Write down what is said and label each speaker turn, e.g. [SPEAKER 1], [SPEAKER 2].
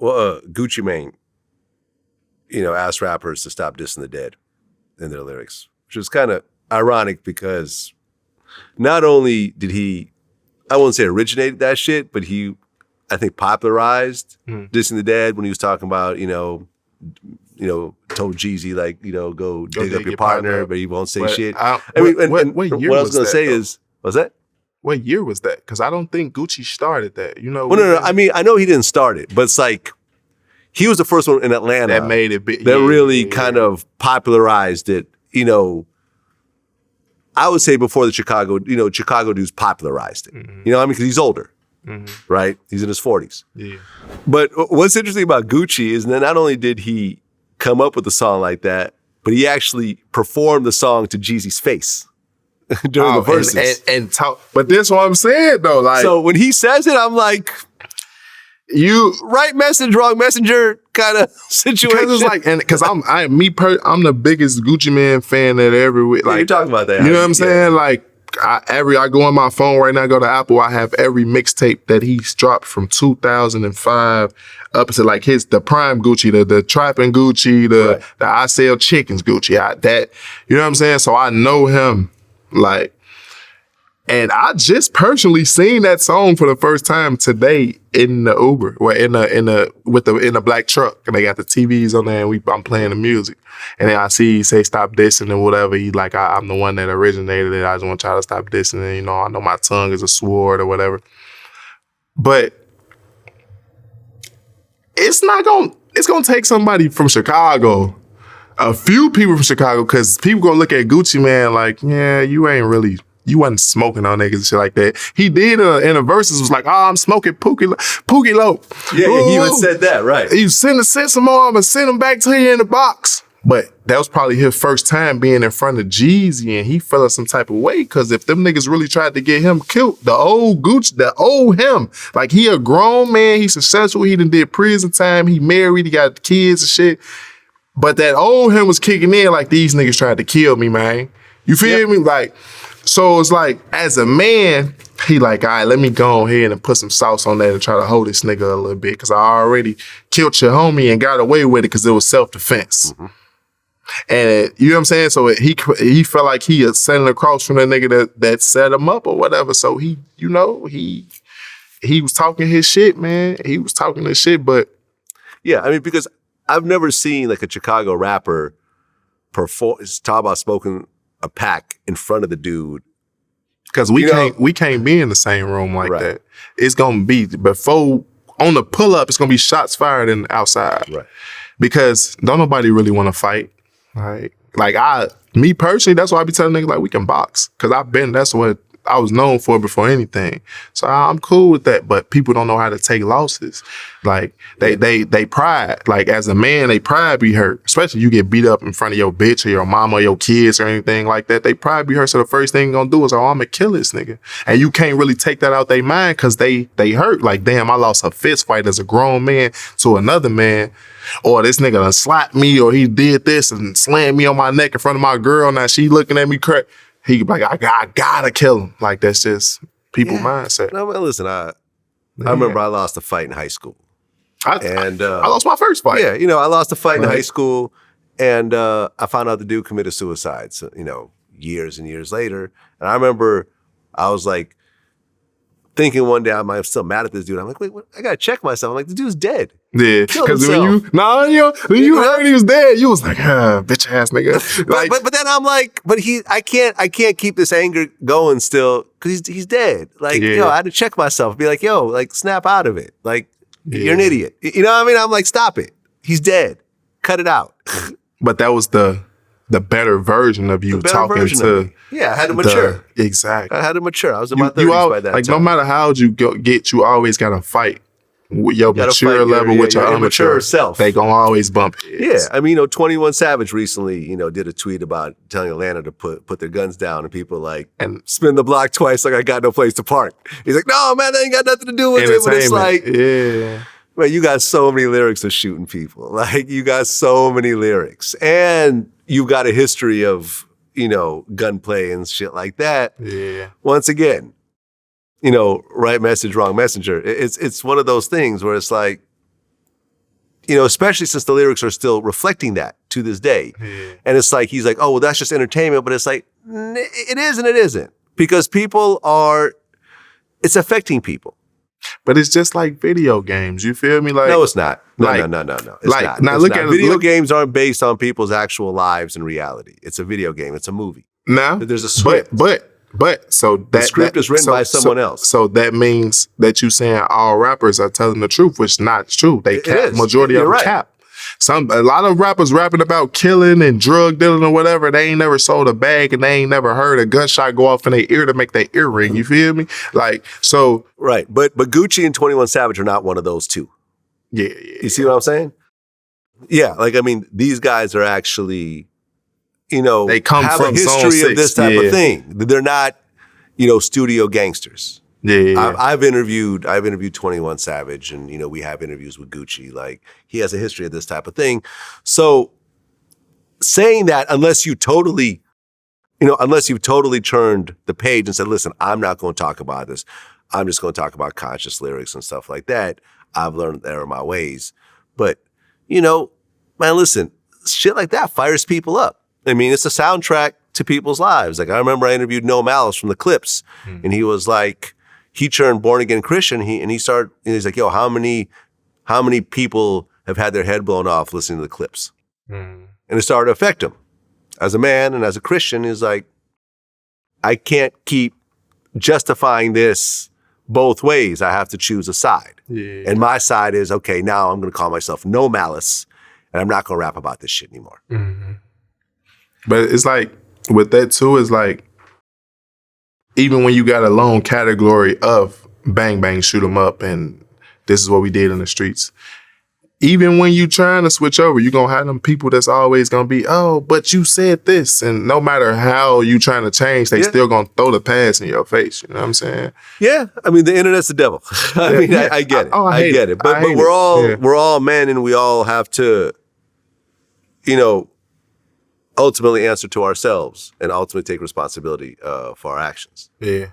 [SPEAKER 1] Well, Gucci Mane, asked rappers to stop dissing the dead in their lyrics, which is kind of ironic because not only did he, I won't say originated that shit, but he, I think, popularized dissing the dead when he was talking about, told Jeezy, like, go dig up your partner, but he won't say shit.
[SPEAKER 2] What year
[SPEAKER 1] what I was going to say is, what's that?
[SPEAKER 2] What year was that? Because I don't think Gucci started that.
[SPEAKER 1] Well, no. I mean, I know he didn't start it, but it's like, he was the first one in Atlanta
[SPEAKER 2] that made it big.
[SPEAKER 1] That really kind of popularized it. I would say before the Chicago dudes popularized it.
[SPEAKER 2] Mm-hmm.
[SPEAKER 1] You know what I mean? Because he's older, right? He's in his 40s. Yeah. But what's interesting about Gucci is that not only did he come up with a song like that, but he actually performed the song to Jeezy's face during the verses.
[SPEAKER 2] And talk. But that's what I'm saying, though. Like,
[SPEAKER 1] so when he says it, I'm like, you right message, wrong messenger kind of situation.
[SPEAKER 2] Because it's like, and because I'm the biggest Gucci Mane fan that ever. Like,
[SPEAKER 1] you're talking about that.
[SPEAKER 2] You know what I'm saying? Like, I go on my phone right now, go to Apple, I have every mixtape that he's dropped from 2005 up to like the prime Gucci, the trapping Gucci, the I sell chickens Gucci. You know what I'm saying? So I know him, like. And I just personally seen that song for the first time today in the Uber, or in the black truck, and they got the TVs on there, and I'm playing the music, and then I see he say stop dissing and whatever. He like I'm the one that originated it. I just want y'all to stop dissing, and I know my tongue is a sword or whatever. But it's gonna take somebody from Chicago, a few people from Chicago, because people gonna look at Gucci Mane like, yeah, you wasn't smoking on niggas and shit like that. He did in a Verzuz was like, I'm smoking Pookie low.
[SPEAKER 1] Yeah, he even said that, right.
[SPEAKER 2] You send some more, I'm gonna send them back to you in the box. But that was probably his first time being in front of Jeezy, and he felt some type of way, because if them niggas really tried to get him killed, the old Gucci, the old him, like he a grown man, he's successful, he done did prison time, he married, he got kids and shit. But that old him was kicking in like, these niggas tried to kill me, man. You feel me? Like, so it's like, as a man, he like, all right, let me go ahead and put some sauce on that and try to hold this nigga a little bit, because I already killed your homie and got away with it because it was self-defense. Mm-hmm. And you know what I'm saying? So he felt like he was sending across from that nigga that set him up or whatever. So he was talking his shit, man. He was talking his shit, but...
[SPEAKER 1] Yeah, I mean, because I've never seen like a Chicago rapper talk about smoking a pack in front of the dude,
[SPEAKER 2] because we can't be in the same room like that. It's gonna be before on the pull up. It's gonna be shots fired in outside,
[SPEAKER 1] right?
[SPEAKER 2] Because don't nobody really want to fight. Me personally, that's why I be telling niggas like we can box, because that's what I was known for before anything. So I'm cool with that, but people don't know how to take losses. Like they pride, like as a man, they pride be hurt. Especially you get beat up in front of your bitch or your mama or your kids or anything like that. They pride be hurt. So the first thing you're gonna do is, I'm gonna kill this nigga. And you can't really take that out their mind, because they hurt. Like, damn, I lost a fist fight as a grown man to another man. Or this nigga done slapped me, or he did this and slammed me on my neck in front of my girl. Now she looking at me crazy. He could be like, I gotta kill him. Like, that's just people mindset.
[SPEAKER 1] No, man, listen, I remember I lost a fight in high school.
[SPEAKER 2] I lost my first fight.
[SPEAKER 1] Yeah, I lost a fight in high school, and I found out the dude committed suicide, so, years and years later. And I remember I was like thinking one day, I'm still mad at this dude. I'm like, wait, what? I gotta check myself. I'm like, the dude's dead.
[SPEAKER 2] Yeah, because when you heard he was dead, you was like, bitch ass nigga. Like,
[SPEAKER 1] but then I'm like, I can't keep this anger going still, because he's dead. Like, I had to check myself, be like, like, snap out of it. Like, you're an idiot. You know what I mean? I'm like, stop it. He's dead. Cut it out.
[SPEAKER 2] But that was the better version of you talking to.
[SPEAKER 1] Yeah, I had to mature.
[SPEAKER 2] Exactly.
[SPEAKER 1] I had to mature. I was in my 30s by that time.
[SPEAKER 2] No matter how old you get, you always gotta fight. Your mature level with your immature
[SPEAKER 1] self.
[SPEAKER 2] They gonna always bump heads.
[SPEAKER 1] Yeah, I mean, 21 Savage recently, did a tweet about telling Atlanta to put their guns down, and people and spin the block twice like I got no place to park. He's like, no, man, that ain't got nothing to do with it. But it's like, man, you got so many lyrics of shooting people. Like, you got so many lyrics, and you've got a history of gunplay and shit like that.
[SPEAKER 2] Yeah.
[SPEAKER 1] Once again, right message, wrong messenger. It's one of those things where it's like, especially since the lyrics are still reflecting that to this day.
[SPEAKER 2] Yeah.
[SPEAKER 1] And it's like, he's like, oh, well, that's just entertainment. But it's like, it is and it isn't. Because it's affecting people.
[SPEAKER 2] But it's just like video games. You feel me? Like
[SPEAKER 1] no, it's not. No. It's
[SPEAKER 2] like,
[SPEAKER 1] not.
[SPEAKER 2] Now
[SPEAKER 1] it's
[SPEAKER 2] look
[SPEAKER 1] not.
[SPEAKER 2] at it.
[SPEAKER 1] Video games aren't based on people's actual lives and reality. It's a video game. It's a movie.
[SPEAKER 2] Now
[SPEAKER 1] there's a script.
[SPEAKER 2] But so that
[SPEAKER 1] the script is written by someone else.
[SPEAKER 2] So that means that you saying all rappers are telling the truth, which is not true. They cap. Majority of them cap. A lot of rappers rapping about killing and drug dealing or whatever. They ain't never sold a bag and they ain't never heard a gunshot go off in their ear to make their ear ring. You feel me? Like so.
[SPEAKER 1] Right, but Gucci and 21 Savage are not one of those two.
[SPEAKER 2] Yeah.
[SPEAKER 1] You see what I'm saying? Yeah, like I mean, these guys are actually,
[SPEAKER 2] they come
[SPEAKER 1] have
[SPEAKER 2] from
[SPEAKER 1] a history
[SPEAKER 2] Zone
[SPEAKER 1] of this
[SPEAKER 2] 6.
[SPEAKER 1] type of thing. They're not, studio gangsters.
[SPEAKER 2] Yeah.
[SPEAKER 1] I've interviewed 21 Savage, and we have interviews with Gucci. Like he has a history of this type of thing. So saying that, unless you've totally turned the page and said, listen, I'm not going to talk about this. I'm just going to talk about conscious lyrics and stuff like that. I've learned there are my ways. But, man, listen, shit like that fires people up. I mean, it's a soundtrack to people's lives. Like I remember I interviewed No Malice from the Clips, and he was like, he turned born again Christian. He's like, yo, how many people have had their head blown off listening to the Clips? And it started to affect him. As a man and as a Christian, he's like, I can't keep justifying this both ways. I have to choose a side.
[SPEAKER 2] Yeah.
[SPEAKER 1] And my side is, okay, now I'm going to call myself No Malice, and I'm not going to rap about this shit anymore.
[SPEAKER 2] Mm-hmm. But it's like, with that too, it's like, even when you got a lone category of bang, bang, shoot 'em up, and this is what we did in the streets, even when you trying to switch over, you're going to have them people that's always going to be, oh, but you said this. And no matter how you trying to change, they still going to throw the pass in your face. You know what I'm saying?
[SPEAKER 1] Yeah. I mean, the internet's the devil. I get it. I get it. But we're all men, and we all have to, ultimately answer to ourselves and ultimately take responsibility for our actions.
[SPEAKER 2] Yeah.